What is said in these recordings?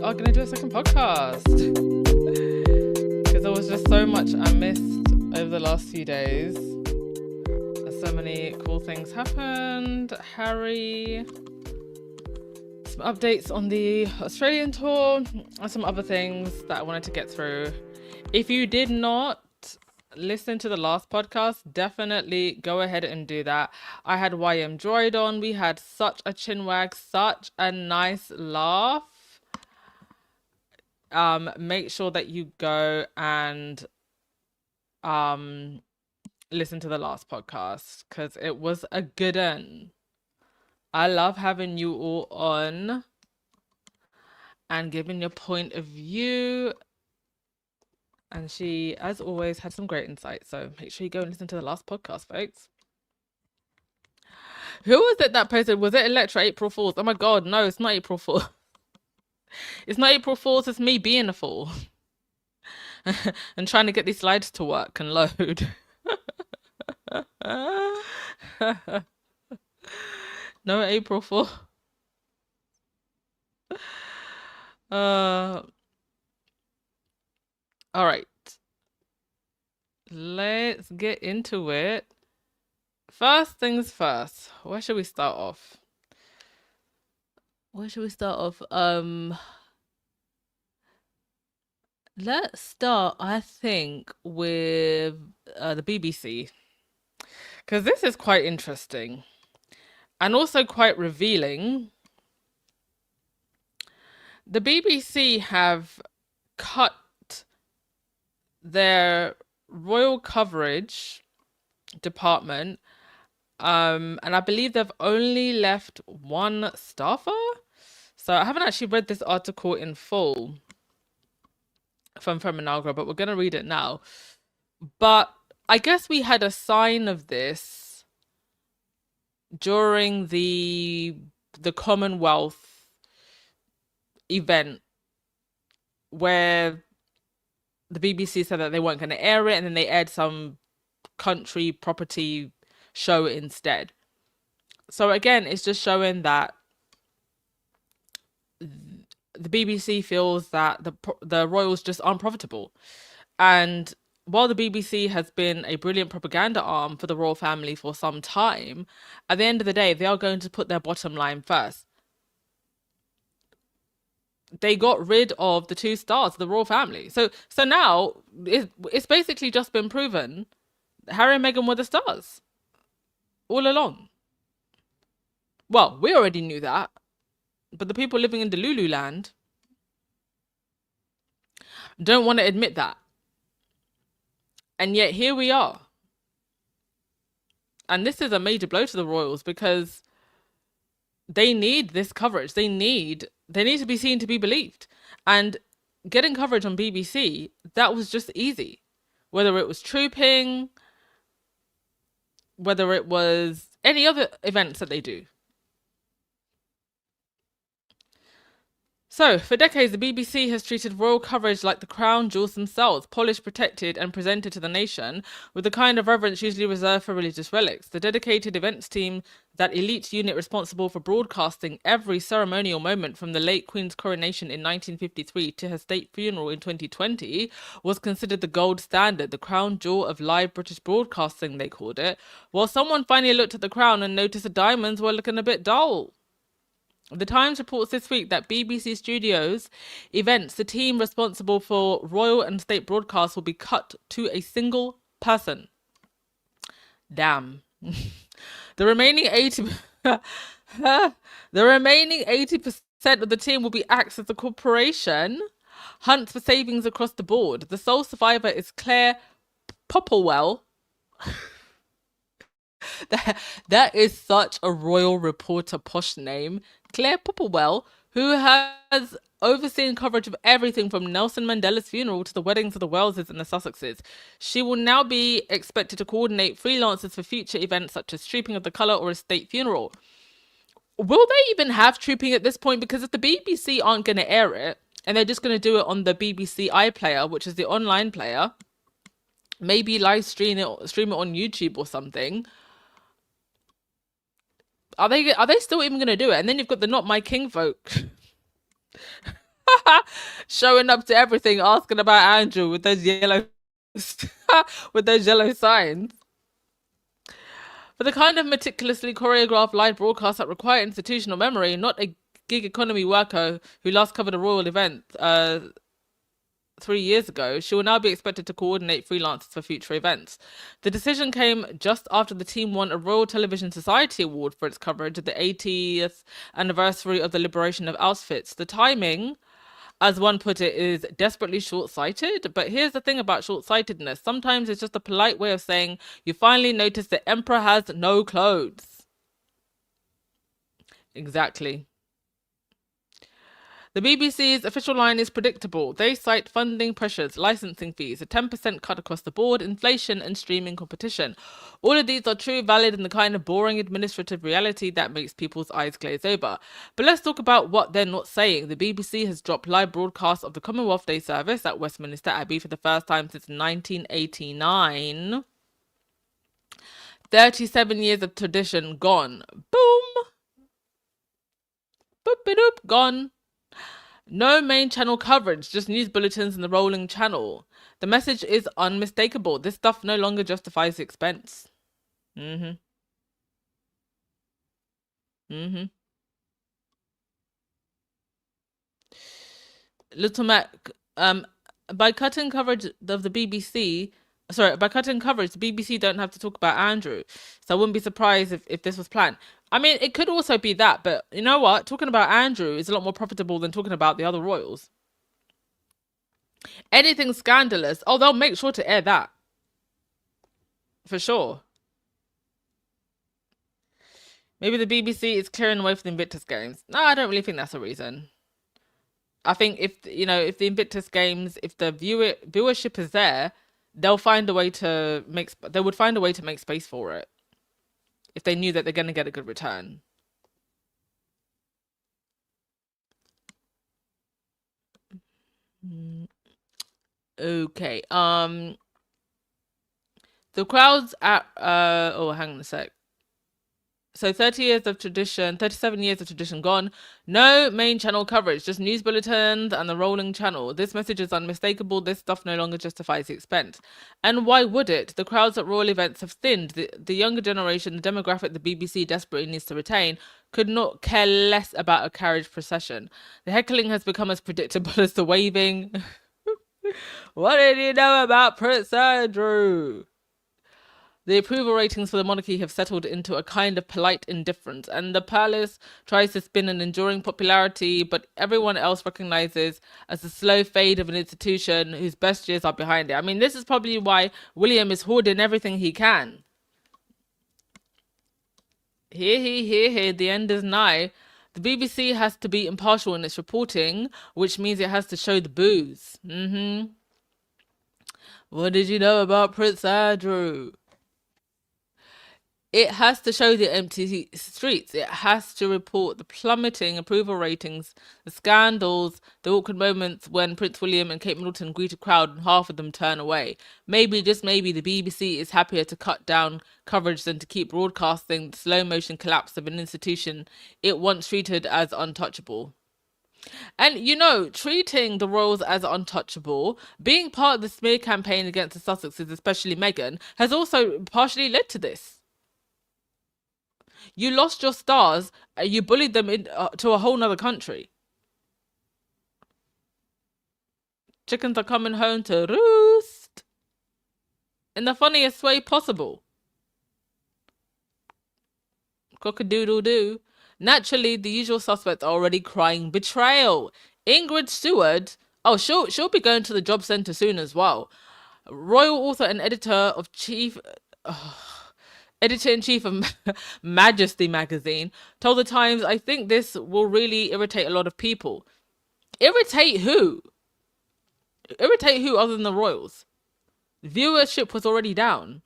are going to do a second podcast because there was just so much I missed over the last few days. So many cool things happened. Harry, some updates on the Australian tour, and some other things that I wanted to get through. If you did not listen to the last podcast, definitely go ahead and do that. I had YM Droid on. We had such a chinwag, such a nice laugh. Make sure that you go and listen to the last podcast because it was a good one. I love having you all on and giving your point of view. And she, as always, had some great insights. So make sure you go and listen to the last podcast, folks. Who was it that posted? Was it Electra April Fools? Oh my God, no, it's not April Fools. It's not April Fools, it's me being a fool. And trying to get these slides to work and load. No April Fool. All right, let's get into it. First things first, where should we start off? Let's start, I think, with the BBC, because this is quite interesting and also quite revealing. The BBC have cut their royal coverage department, and I believe they've only left one staffer. So I haven't actually read this article in full from Feminagra, but we're going to read it now. But I guess we had a sign of this during the Commonwealth event where the BBC said that they weren't going to air it, and then they aired some country property show instead. So again, it's just showing that the BBC feels that the royals just aren't profitable. And while the BBC has been a brilliant propaganda arm for the royal family for some time, at the end of the day, they are going to put their bottom line first. They got rid of the 2 stars of the royal family. So now it's basically just been proven Harry and Meghan were the stars all along. Well, we already knew that, but the people living in Delulu land don't want to admit that. And yet here we are. And this is a major blow to the royals because they need this coverage. They need to be seen to be believed. And getting coverage on BBC, that was just easy. Whether it was trooping, whether it was any other events that they do. So, for decades, the BBC has treated royal coverage like the crown jewels themselves, polished, protected, and presented to the nation with the kind of reverence usually reserved for religious relics. The dedicated events team, that elite unit responsible for broadcasting every ceremonial moment from the late Queen's coronation in 1953 to her state funeral in 2020, was considered the gold standard, the crown jewel of live British broadcasting, they called it, while someone finally looked at the crown and noticed the diamonds were looking a bit dull. The Times reports this week that BBC Studios events, the team responsible for royal and state broadcasts, will be cut to a single person. Damn. The remaining 80% of the team will be axed as a corporation, hunts for savings across the board. The sole survivor is Claire Popplewell. That is such a royal reporter posh name. Claire Popplewell, who has overseen coverage of everything from Nelson Mandela's funeral to the weddings of the Welleses and the Sussexes. She will now be expected to coordinate freelancers for future events such as Trooping of the Colour or a state funeral. Will they even have Trooping at this point? Because if the BBC aren't going to air it, and they're just going to do it on the BBC iPlayer, which is the online player, maybe live stream it on YouTube or something, Are they still even going to do it? And then you've got the Not My King folk. Showing up to everything, asking about Andrew with those yellow with those yellow signs. For the kind of meticulously choreographed live broadcasts that require institutional memory, not a gig economy worker who last covered a royal event 3 years ago, she will now be expected to coordinate freelancers for future events. The decision came just after the team won a Royal Television Society Award for its coverage of the 80th anniversary of the liberation of Auschwitz. The timing, as one put it, is desperately short-sighted. But here's the thing about short-sightedness. Sometimes it's just a polite way of saying you finally notice the emperor has no clothes. Exactly. The BBC's official line is predictable. They cite funding pressures, licensing fees, a 10% cut across the board, inflation, and streaming competition. All of these are true, valid, and the kind of boring administrative reality that makes people's eyes glaze over. But let's talk about what they're not saying. The BBC has dropped live broadcasts of the Commonwealth Day service at Westminster Abbey for the first time since 1989. 37 years of tradition gone. Boom! Boop-a-doop, gone. No main channel coverage, just news bulletins and the rolling channel. The message is unmistakable. This stuff no longer justifies the expense. Mm-hmm. Mm-hmm. Little Mac, by cutting coverage of the BBC, by cutting coverage, the BBC don't have to talk about Andrew. So I wouldn't be surprised if this was planned. I mean, it could also be that, but you know what? Talking about Andrew is a lot more profitable than talking about the other royals. Anything scandalous, oh, they'll make sure to air that. For sure. Maybe the BBC is clearing away for the Invictus Games. No, I don't really think that's a reason. I think if the Invictus Games, if the viewership is there, they'll find a way to they would find a way to make space for it if they knew that they're going to get a good return. Okay. The crowds at hang on a sec. So 37 years of tradition gone. No main channel coverage, just news bulletins and the rolling channel. This message is unmistakable. This stuff no longer justifies the expense. And why would it? The crowds at royal events have thinned. The younger generation, the demographic the BBC desperately needs to retain, could not care less about a carriage procession. The heckling has become as predictable as the waving. What did you know about Prince Andrew? The approval ratings for the monarchy have settled into a kind of polite indifference, and the palace tries to spin an enduring popularity, but everyone else recognizes as the slow fade of an institution whose best years are behind it. I mean, this is probably why William is hoarding everything he can. Here, the end is nigh. The BBC has to be impartial in its reporting, which means it has to show the booze. What did you know about Prince Andrew? It has to show the empty streets. It has to report the plummeting approval ratings, the scandals, the awkward moments when Prince William and Kate Middleton greet a crowd and half of them turn away. Maybe, just maybe, the BBC is happier to cut down coverage than to keep broadcasting the slow motion collapse of an institution it once treated as untouchable. And, treating the royals as untouchable, being part of the smear campaign against the Sussexes, especially Meghan, has also partially led to this. You lost your stars, you bullied them to a whole nother country. Chickens are coming home to roost. In the funniest way possible. Cock-a-doodle-doo. Naturally, the usual suspects are already crying betrayal. Ingrid Stewart, she'll be going to the job centre soon as well. Royal author and editor-in-chief of Majesty magazine told the Times, I think this will really irritate a lot of people. Irritate who? Irritate who other than the royals? Viewership was already down.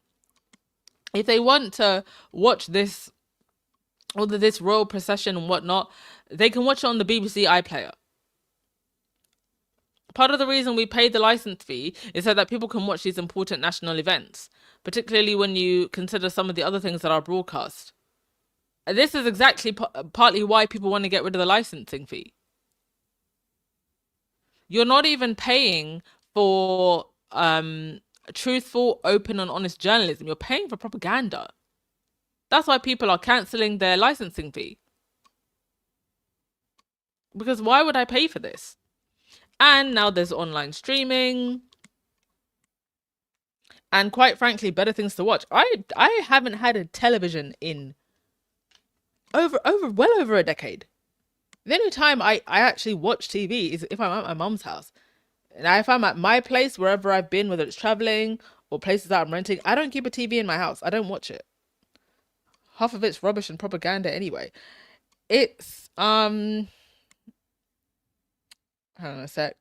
If they want to watch this royal procession and whatnot, they can watch it on the BBC iPlayer. Part of the reason we pay the license fee is so that people can watch these important national events, particularly when you consider some of the other things that are broadcast. This is exactly partly why people want to get rid of the licensing fee. You're not even paying for truthful, open, and honest journalism. You're paying for propaganda. That's why people are cancelling their licensing fee. Because why would I pay for this? And now there's online streaming. And quite frankly, better things to watch. I haven't had a television in well over a decade. The only time I actually watch TV is if I'm at my mum's house. And if I'm at my place, wherever I've been, whether it's traveling or places that I'm renting, I don't keep a TV in my house. I don't watch it. Half of it's rubbish and propaganda anyway. It's hang on a sec.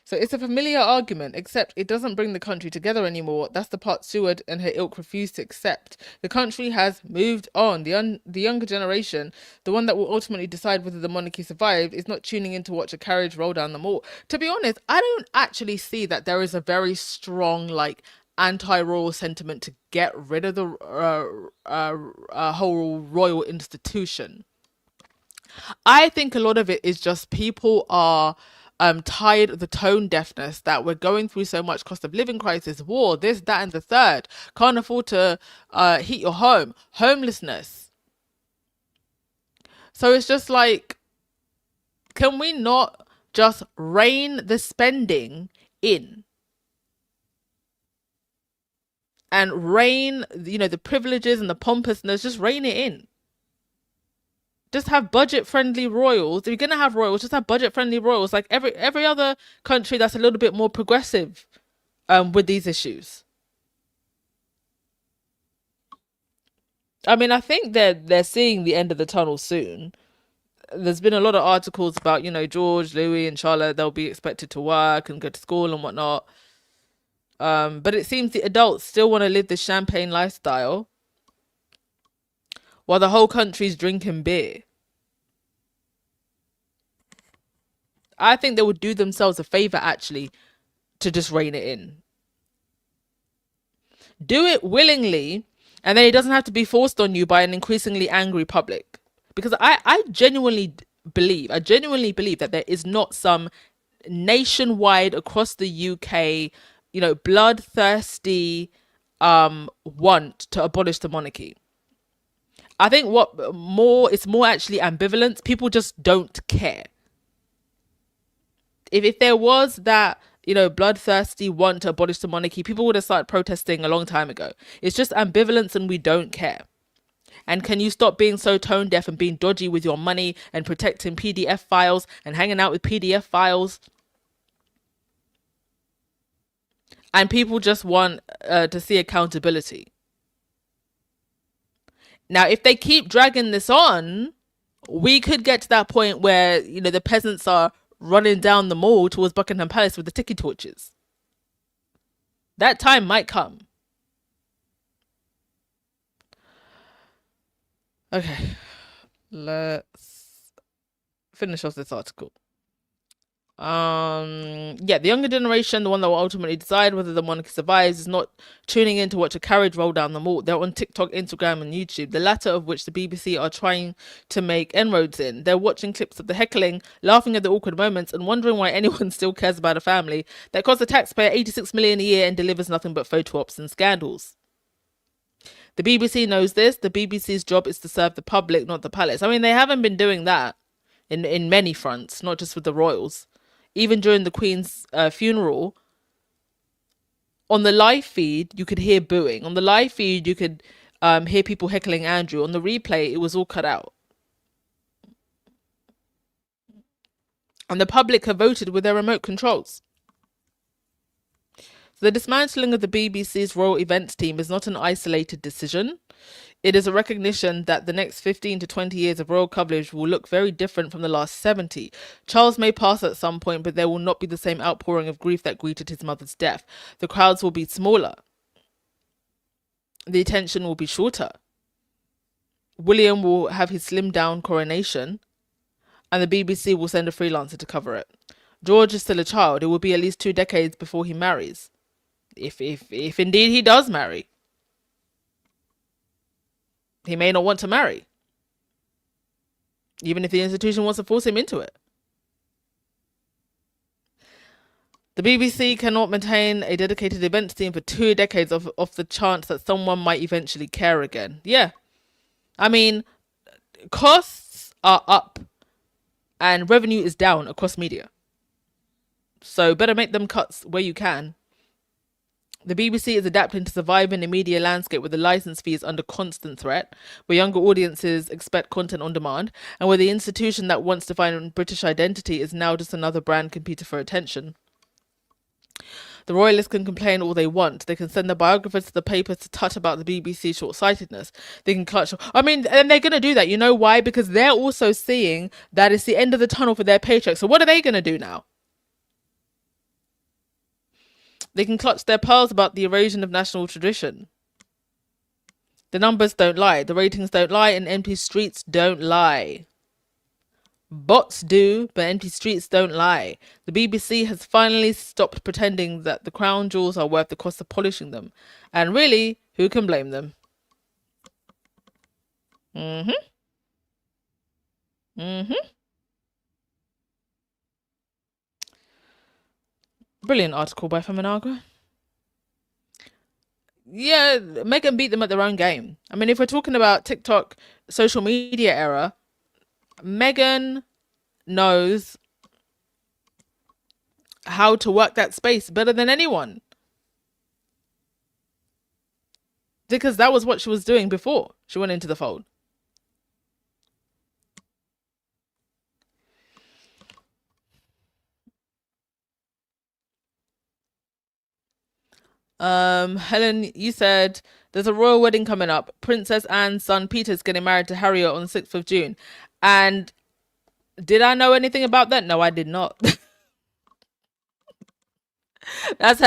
So it's a familiar argument, except it doesn't bring the country together anymore. That's the part Seward and her ilk refuse to accept. The country has moved on. The younger generation, the one that will ultimately decide whether the monarchy survived, is not tuning in to watch a carriage roll down the mall. To be honest, I don't actually see that there is a very strong, like, anti-royal sentiment to get rid of the whole royal institution. I think a lot of it is just people are tired of the tone deafness that we're going through so much cost of living crisis, war, this, that, and the third. Can't afford to heat your home, homelessness. So it's just like, can we not just rein the spending in? And rein, the privileges and the pompousness, just rein it in. Just have budget-friendly royals. If you're gonna have royals, just have budget-friendly royals, like every other country that's a little bit more progressive, with these issues. I mean, I think they're seeing the end of the tunnel soon. There's been a lot of articles about George, Louis, and Charlotte. They'll be expected to work and go to school and whatnot. But it seems the adults still want to live the champagne lifestyle, while the whole country's drinking beer. I think they would do themselves a favor, actually, to just rein it in. Do it willingly, and then it doesn't have to be forced on you by an increasingly angry public. Because I genuinely believe that there is not some nationwide, across the UK, bloodthirsty want to abolish the monarchy. I think it's more actually ambivalence. People just don't care. If there was that bloodthirsty want to abolish the monarchy, people would have started protesting a long time ago. It's just ambivalence and we don't care. And can you stop being so tone deaf and being dodgy with your money and protecting PDF files and hanging out with PDF files? And people just want to see accountability. Now, if they keep dragging this on, we could get to that point where, the peasants are running down the mall towards Buckingham Palace with the tiki torches. That time might come. Okay, let's finish off this article. The younger generation, the one that will ultimately decide whether the monarchy survives, is not tuning in to watch a carriage roll down the mall. They're on TikTok, Instagram, and YouTube, the latter of which the BBC are trying to make inroads in. They're watching clips of the heckling, laughing at the awkward moments, and wondering why anyone still cares about a family that costs the taxpayer 86 million a year and delivers nothing but photo ops and scandals. The BBC knows this. The BBC's job is to serve the public, not the palace. I mean, they haven't been doing that in many fronts, not just with the royals. Even during the Queen's funeral, on the live feed, you could hear booing. On the live feed, you could hear people heckling Andrew. On the replay, it was all cut out. And the public have voted with their remote controls. The dismantling of the BBC's royal events team is not an isolated decision. It is a recognition that the next 15 to 20 years of royal coverage will look very different from the last 70. Charles may pass at some point, but there will not be the same outpouring of grief that greeted his mother's death. The crowds will be smaller. The attention will be shorter. William will have his slimmed down coronation, and the BBC will send a freelancer to cover it. George is still a child. It will be at least 2 decades before he marries. If indeed he does marry. He may not want to marry, even if the institution wants to force him into it. The BBC cannot maintain a dedicated events team for 2 decades off the chance that someone might eventually care again. Yeah. I mean, costs are up and revenue is down across media. So better make them cuts where you can. The BBC is adapting to survive in the media landscape with the license fees under constant threat, where younger audiences expect content on demand, and where the institution that once defined British identity is now just another brand competing for attention. The royalists can complain all they want. They can send their biographers to the papers to tut about the BBC short-sightedness. They can clutch. I mean, and they're going to do that. You know why? Because they're also seeing that it's the end of the tunnel for their paycheck. So what are they going to do now? They can clutch their pearls about the erosion of national tradition. The numbers don't lie. The ratings don't lie. And empty streets don't lie. Bots do, but empty streets don't lie. The BBC has finally stopped pretending that the crown jewels are worth the cost of polishing them. And really, who can blame them? Brilliant article by Feminagra. Yeah, Meghan beat them at their own game. I mean, if we're talking about TikTok social media era, Meghan knows how to work that space better than anyone. Because that was what she was doing before she went into the fold. Helen, you said there's a royal wedding coming up. Princess Anne's son Peter's getting married to Harriet on the 6th of June. And did I know anything about that? No, I did not. That's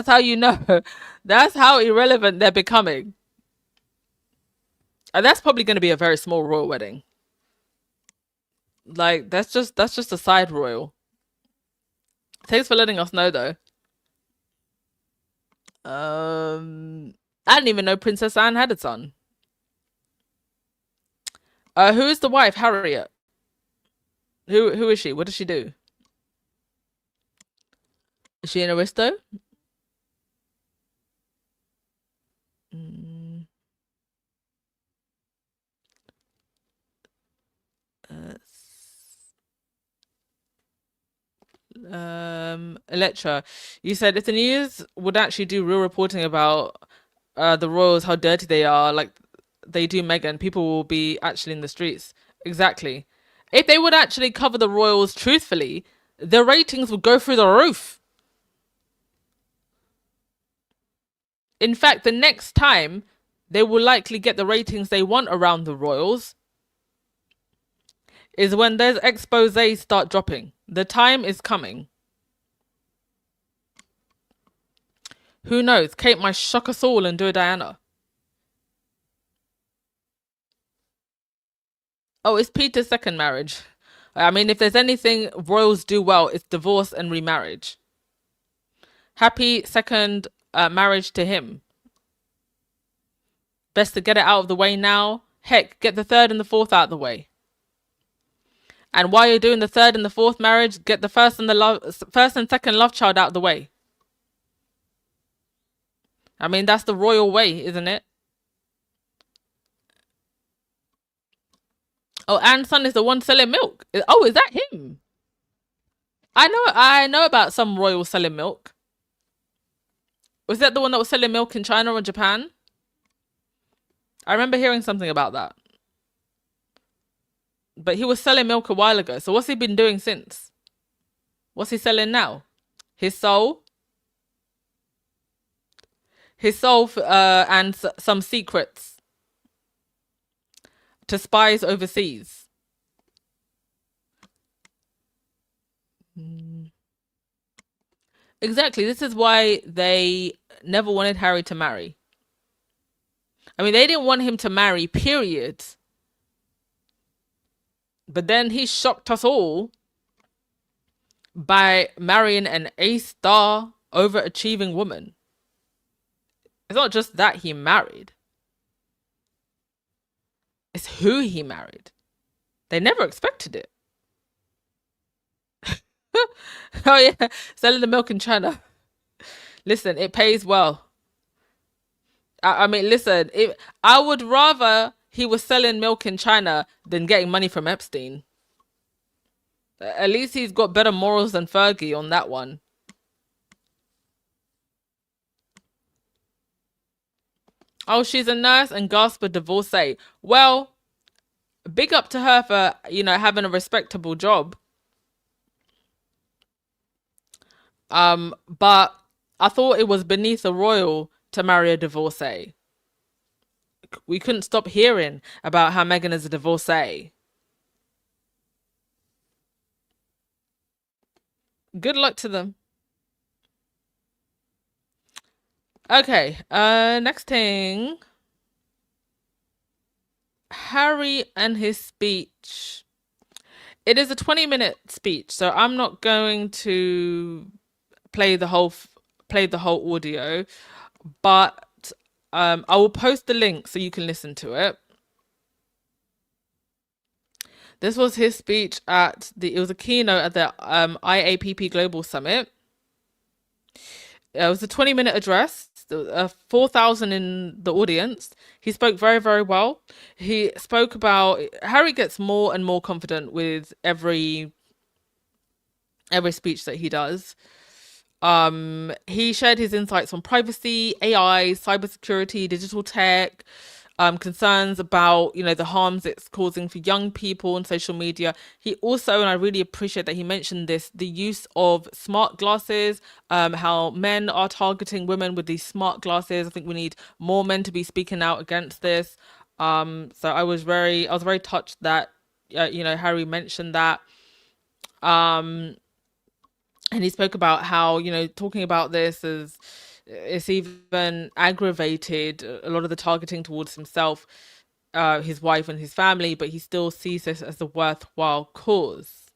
how you know. That's how irrelevant they're becoming. And that's probably going to be a very small royal wedding. Like that's just a side royal. Thanks for letting us know though. I didn't even know Princess Anne had a son. Who is the wife? Harriet. Who is she? What does she do? Is she an aristo? Electra, you said if the news would actually do real reporting about the royals, how dirty they are, like they do Meghan, people will be actually in the streets. Exactly. If they would actually cover the royals truthfully, the ratings would go through the roof. In fact, the next time they will likely get the ratings they want around the royals is when those exposés start dropping. The time is coming. Who knows? Kate might shock us all and do a Diana. Oh, it's Peter's second marriage. I mean, if there's anything royals do well, it's divorce and remarriage. Happy second marriage to him. Best to get it out of the way now. Heck, get the third and the fourth out of the way. And while you're doing the third and the fourth marriage, get the first and second love child out of the way. I mean, that's the royal way, isn't it? Oh, Anne's son is the one selling milk. Oh, is that him? I know about some royal selling milk. Was that the one that was selling milk in China or Japan? I remember hearing something about that. But he was selling milk a while ago. So what's he been doing since? What's he selling now? His soul? His soul and some secrets to spies overseas. Exactly. This is why they never wanted Harry to marry. I mean, they didn't want him to marry, period. But then he shocked us all by marrying an A-star overachieving woman. It's not just that he married. It's who he married. They never expected it. Oh yeah, selling the milk in China. Listen, it pays well. I mean, listen, I would rather he was selling milk in China than getting money from Epstein. At least he's got better morals than Fergie on that one. Oh, she's a nurse and gasp a divorcee. Well, big up to her for, having a respectable job. But I thought it was beneath a royal to marry a divorcee. We couldn't stop hearing about how Meghan is a divorcee. Good luck to them. Okay, next thing. Harry and his speech. It is a 20-minute speech, so I'm not going to play the whole audio, but I will post the link so you can listen to it. This was his speech it was a keynote at the IAPP Global Summit. It was a 20-minute address. There was 4,000 in the audience. He spoke very, very well. He spoke about Harry gets more and more confident with every speech that he does. He shared his insights on privacy, AI, cybersecurity, digital tech, concerns about, the harms it's causing for young people on social media. He also, and I really appreciate that he mentioned this, the use of smart glasses, how men are targeting women with these smart glasses. I think we need more men to be speaking out against this. So I was very touched that, Harry mentioned that. And he spoke about how, talking about this is it's even aggravated a lot of the targeting towards himself, his wife and his family, but he still sees this as a worthwhile cause.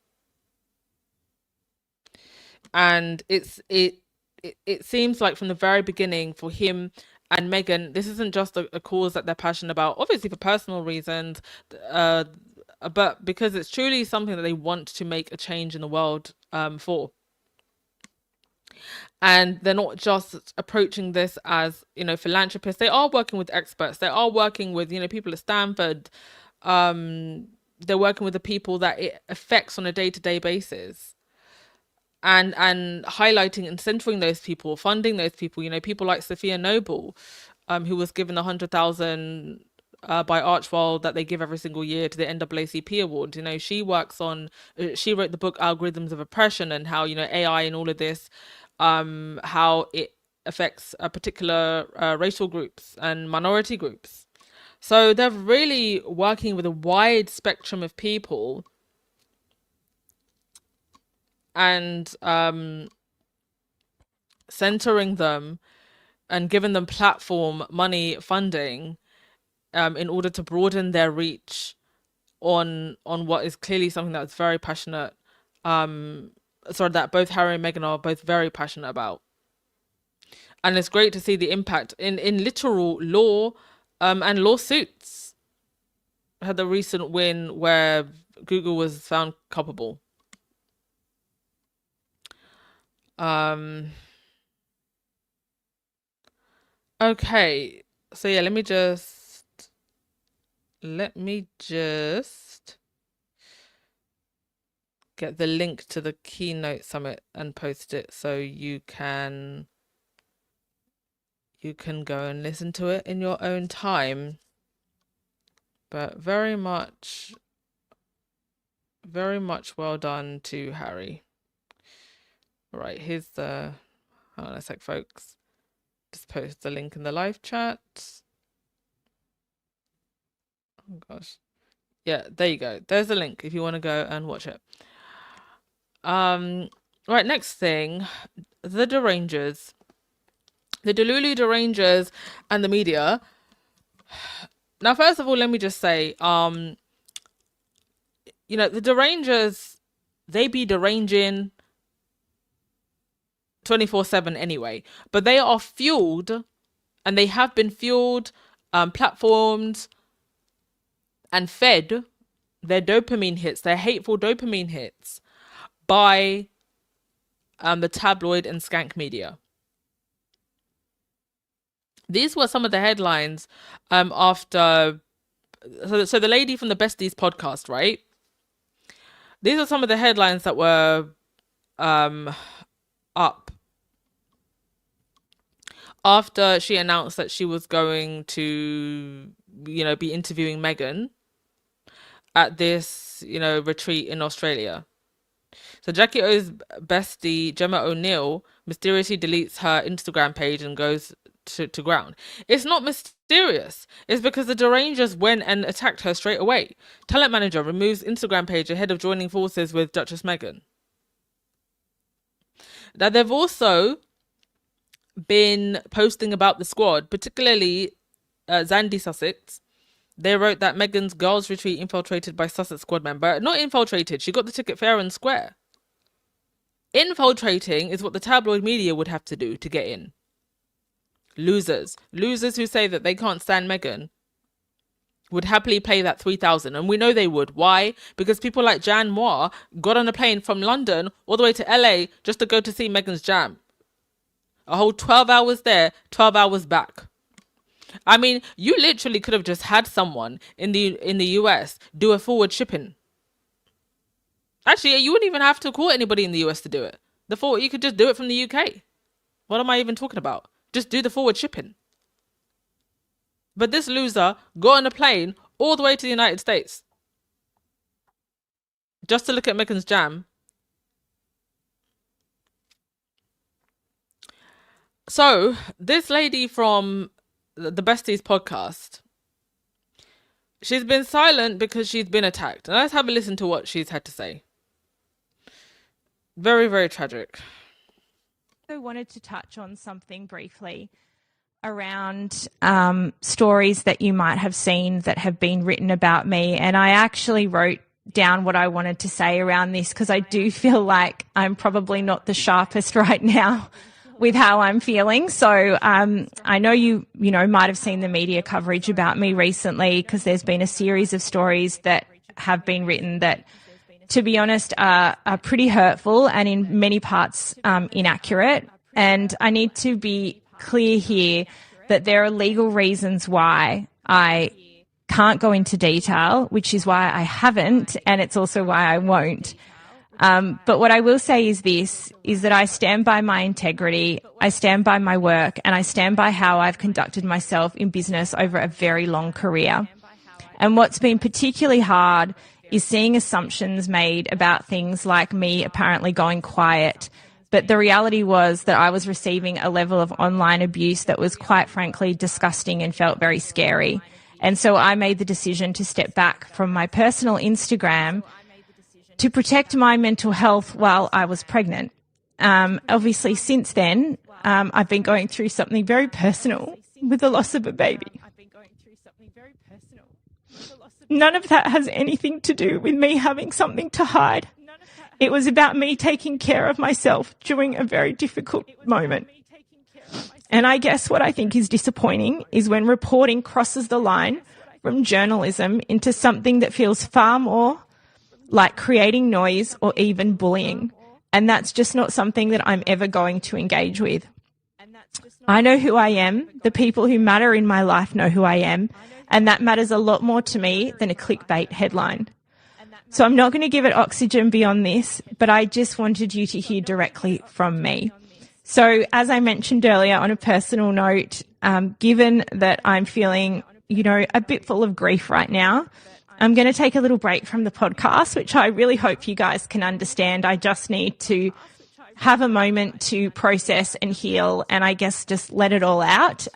And it seems like from the very beginning for him and Meghan, this isn't just a cause that they're passionate about, obviously for personal reasons, uh, but because it's truly something that they want to make a change in the world for. And they're not just approaching this as, philanthropists. They are working with experts. They are working with, people at Stanford. They're working with the people that it affects on a day-to-day basis, and highlighting and centering those people, funding those people. People like Sophia Noble, who was given 100,000 by Archwell that they give every single year to the NAACP award. She works on. She wrote the book Algorithms of Oppression, and how AI and all of this, how it affects particular racial groups and minority groups. So they're really working with a wide spectrum of people, and centering them and giving them platform, money, funding, in order to broaden their reach on what is clearly something that's very passionate. Sorry, that both Harry and Meghan are both very passionate about. And it's great to see the impact in literal law, and lawsuits. Had the recent win where Google was found culpable. Okay, so yeah, let me just get the link to the keynote summit and post it so you can go and listen to it in your own time. But very much well done to Harry. Right, here's the, hold on a sec, folks. Just post the link in the live chat. Oh gosh. Yeah, there you go. There's the link if you want to go and watch it. Right, next thing, the Derangers. The Delulu Derangers and the media. Now, first of all, let me just say, the Derangers, they be deranging 24/7 anyway, but they are fueled, and they have been fueled, platformed, and fed their dopamine hits, their hateful dopamine hits, by the tabloid and skank media. These were some of the headlines after. So the lady from the Besties podcast, right? These are some of the headlines that were up after she announced that she was going to, be interviewing Meghan at this, retreat in Australia. So Jackie O's bestie, Gemma O'Neill, mysteriously deletes her Instagram page and goes to ground. It's not mysterious. It's because the Derangers went and attacked her straight away. Talent manager removes Instagram page ahead of joining forces with Duchess Meghan. Now, they've also been posting about the squad, particularly Zandy Sussex. They wrote that Meghan's girls' retreat infiltrated by Sussex squad member. Not infiltrated. She got the ticket fair and square. Infiltrating is what the tabloid media would have to do to get in. Losers who say that they can't stand Meghan would happily pay that 3,000, and we know they would. Why? Because people like Jan Moore got on a plane from London all the way to LA just to go to see Meghan's jam. A whole 12 hours there, 12 hours back. I mean, you literally could have just had someone in the US do a forward shipping. Actually, you wouldn't even have to call anybody in the US to do it. You could just do it from the UK. What am I even talking about? Just do the forward shipping. But this loser got on a plane all the way to the United States just to look at Meghan's jam. So this lady from the Besties podcast, she's been silent because she's been attacked. And let's have a listen to what she's had to say. Very, very tragic. I wanted to touch on something briefly around stories that you might have seen that have been written about me. And I actually wrote down what I wanted to say around this because I do feel like I'm probably not the sharpest right now with how I'm feeling. So I know you might have seen the media coverage about me recently because there's been a series of stories that have been written that, to be honest, are pretty hurtful and in many parts inaccurate. And I need to be clear here that there are legal reasons why I can't go into detail, which is why I haven't, and it's also why I won't. But what I will say is that I stand by my integrity, I stand by my work, and I stand by how I've conducted myself in business over a very long career. And what's been particularly hard is seeing assumptions made about things like me apparently going quiet. But the reality was that I was receiving a level of online abuse that was quite frankly disgusting and felt very scary. And so I made the decision to step back from my personal Instagram to protect my mental health while I was pregnant. Obviously, since then, I've been going through something very personal with the loss of a baby. None of that has anything to do with me having something to hide. It was about me taking care of myself during a very difficult moment. And I guess what I think is disappointing is when reporting crosses the line from journalism into something that feels far more like creating noise or even bullying. And that's just not something that I'm ever going to engage with. I know who I am. The people who matter in my life know who I am. And that matters a lot more to me than a clickbait headline. So I'm not going to give it oxygen beyond this, but I just wanted you to hear directly from me. So as I mentioned earlier, on a personal note, given that I'm feeling, a bit full of grief right now, I'm going to take a little break from the podcast, which I really hope you guys can understand. I just need to have a moment to process and heal and I guess just let it all out.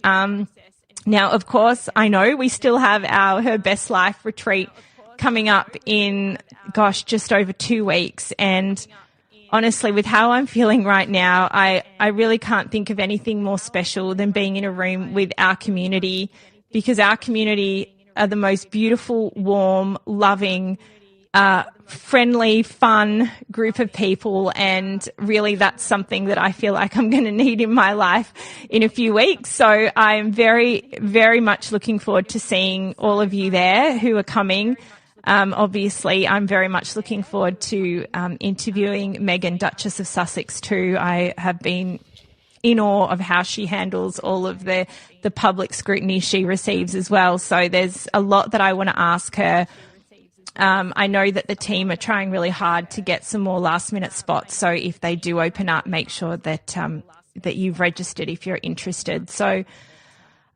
Now, of course, I know we still have our Her Best Life retreat coming up in, just over 2 weeks. And honestly, with how I'm feeling right now, I really can't think of anything more special than being in a room with our community, because our community are the most beautiful, warm, loving, friendly, fun group of people. And really that's something that I feel like I'm going to need in my life in a few weeks. So I'm very, very much looking forward to seeing all of you there who are coming. Obviously, I'm very much looking forward to interviewing Meghan, Duchess of Sussex, too. I have been in awe of how she handles all of the public scrutiny she receives as well. So there's a lot that I want to ask her. I know that the team are trying really hard to get some more last minute spots. So if they do open up, make sure that that you've registered if you're interested. So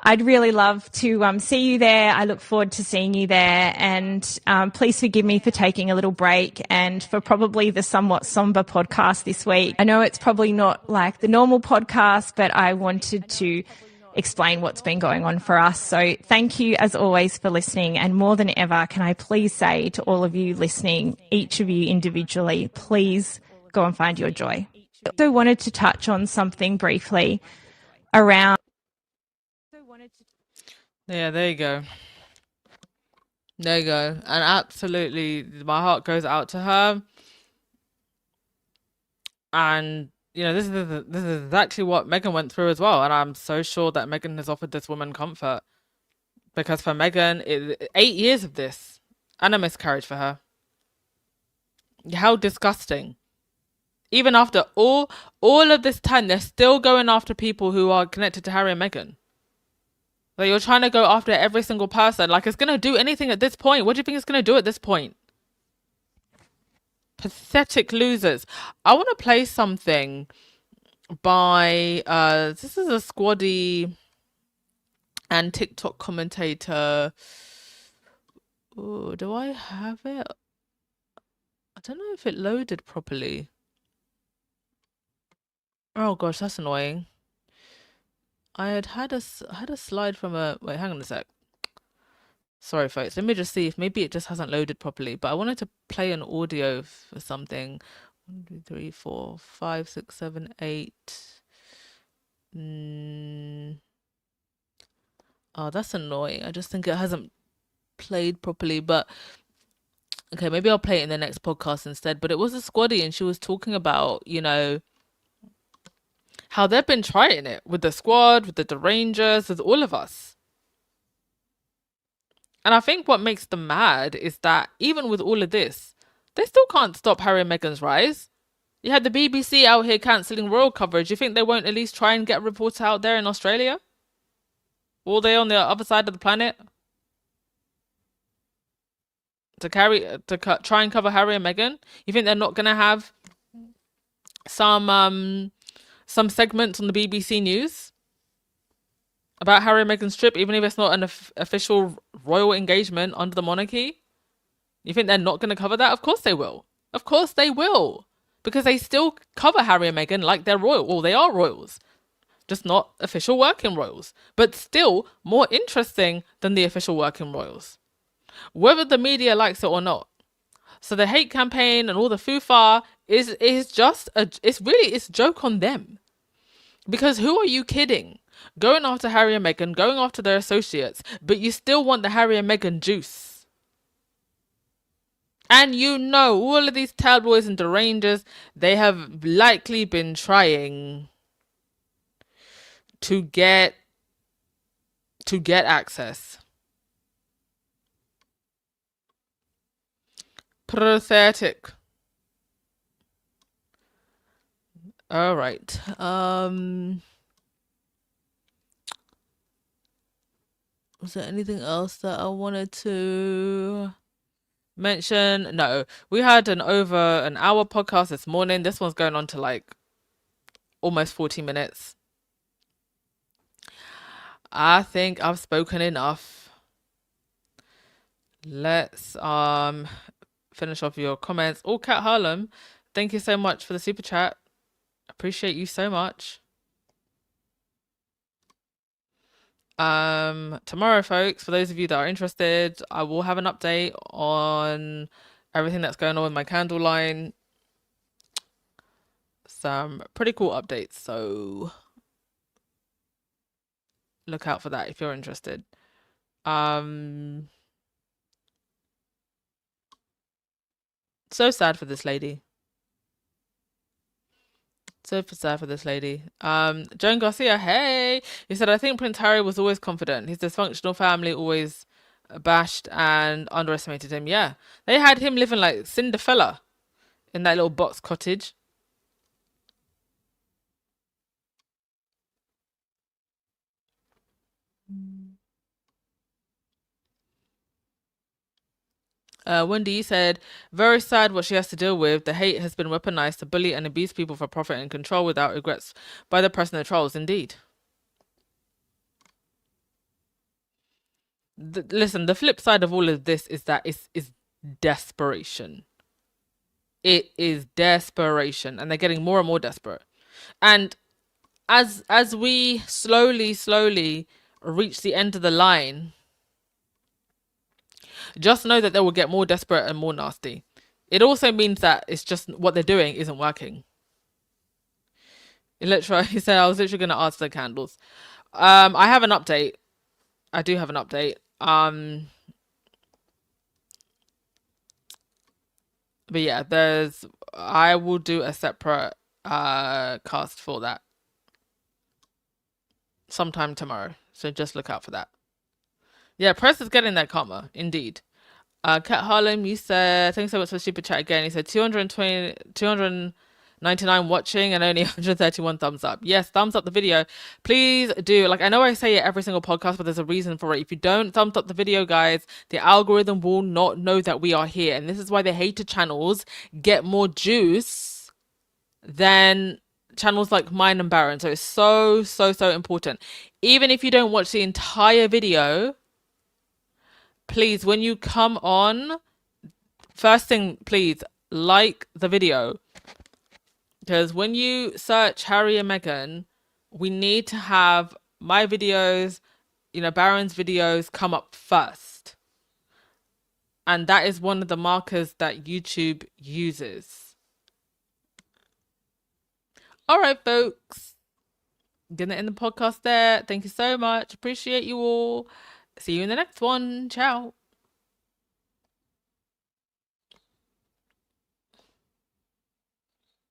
I'd really love to see you there. I look forward to seeing you there. And please forgive me for taking a little break and for probably the somewhat somber podcast this week. I know it's probably not like the normal podcast, but I wanted to explain what's been going on for us. So thank you as always for listening. And more than ever, can I please say to all of you listening, each of you individually, please go and find your joy. I also wanted to touch on something briefly around. Yeah, there you go. There you go. And absolutely, my heart goes out to her. And, this is exactly what Meghan went through as well. And I'm so sure that Meghan has offered this woman comfort. Because for Meghan, 8 years of this and a miscarriage for her. How disgusting. Even after all of this time, they're still going after people who are connected to Harry and Meghan. Like, you're trying to go after every single person. Like, it's going to do anything at this point. What do you think it's going to do at this point? Pathetic losers. I want to play something by, this is a squaddy and TikTok commentator. Ooh, do I have it? I don't know if it loaded properly. Oh gosh, that's annoying. I had a slide from a... Wait, hang on a sec. Sorry, folks. Let me just see if maybe it just hasn't loaded properly. But I wanted to play an audio for something. 1, 2, 3, 4, 5, 6, 7, 8. Oh, that's annoying. I just think it hasn't played properly. But okay, maybe I'll play it in the next podcast instead. But it was a squaddy, and she was talking about, how they've been trying it with the squad, with the Derangers, with all of us. And I think what makes them mad is that even with all of this, they still can't stop Harry and Meghan's rise. You had the BBC out here cancelling royal coverage. You think they won't at least try and get reports out there in Australia? Or are they on the other side of the planet? To try and cover Harry and Meghan? You think they're not going to have some segments on the BBC News about Harry and Meghan's trip, even if it's not an official royal engagement under the monarchy? You think they're not going to cover that? Of course they will. Of course they will. Because they still cover Harry and Meghan like they're royal. Well, they are royals. Just not official working royals. But still more interesting than the official working royals. Whether the media likes it or not. So the hate campaign and all the foo-fa is just it's a joke on them. Because who are you kidding? Going after Harry and Meghan, going after their associates, but you still want the Harry and Meghan juice. And all of these tabloids and derangers, they have likely been trying to get access. Pathetic. All right. Was there anything else that I wanted to mention? No. We had an over an hour podcast this morning. This one's going on to like almost 40 minutes. I think I've spoken enough. Let's finish off your comments. Oh, Kat Harlem, thank you so much for the super chat. Appreciate you so much. Tomorrow, folks, for those of you that are interested, I will have an update on everything that's going on with my candle line. Some pretty cool updates, so look out for that if you're interested. So sad for this lady. So sad for this lady. Joan Garcia, hey. He said, I think Prince Harry was always confident. His dysfunctional family always bashed and underestimated him. Yeah, they had him living like Cinderella in that little box cottage. Wendy said, very sad what she has to deal with. The hate has been weaponized to bully and abuse people for profit and control without regrets by the press and the trolls. Indeed. Listen, the flip side of all of this is that it's desperation. It is desperation, and they're getting more and more desperate. And as we slowly reach the end of the line, just know that they will get more desperate and more nasty. It also means that it's just what they're doing isn't working. Literally, he said I was literally gonna ask the candles. I have an update. I do have an update. But yeah, I will do a separate cast for that sometime tomorrow. So just look out for that. Yeah, press is getting that karma, indeed. Kat Harlem, you said, thanks so much for super chat again. You said 299 watching and only 131 thumbs up. Yes, thumbs up the video. Please do. Like, I know I say it every single podcast, but there's a reason for it. If you don't thumbs up the video, guys, the algorithm will not know that we are here. And this is why the hater channels get more juice than channels like mine and Baron. So it's so important. Even if you don't watch the entire video, please, when you come on, first thing, please like the video, because when you search Harry and Meghan, we need to have my videos, Baron's videos come up first, and that is one of the markers that YouTube uses. All right, folks, gonna end the podcast there. Thank you so much. Appreciate you all. See you in the next one. Ciao.